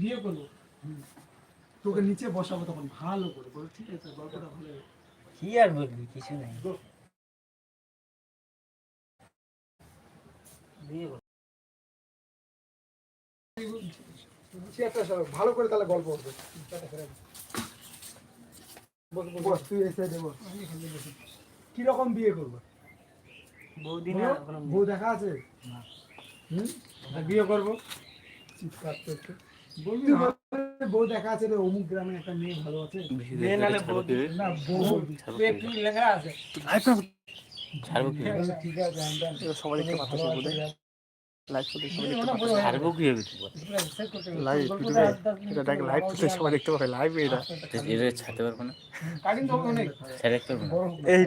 বিয়ে করবো, তোকে নিচে বসাবো তখন ভালো করে বলো, ঠিক আছে? গল্পটা ভালো। কি আর বলবি, কিছু নাই। ভালো করে তাহলে গল্প করবে। তুই এসে দেবো কিরকম বিয়ে করবো? বউ দেখা আছে? বিয়ে করবো। বউ দেখা আছে রে, অমুক গ্রামে একটা মেয়ে ভালো আছে। না বউ একটু লেখা আছে। ঠিক আছে, সবাই দেখতে পাচ্ছে বোধহয়। লাইভ সবাই দেখতে পাবে, লাইভ এটা ছাড়তে পারবো না, কাটিং তো অনেক ছাড়তে পারবো না। এইটা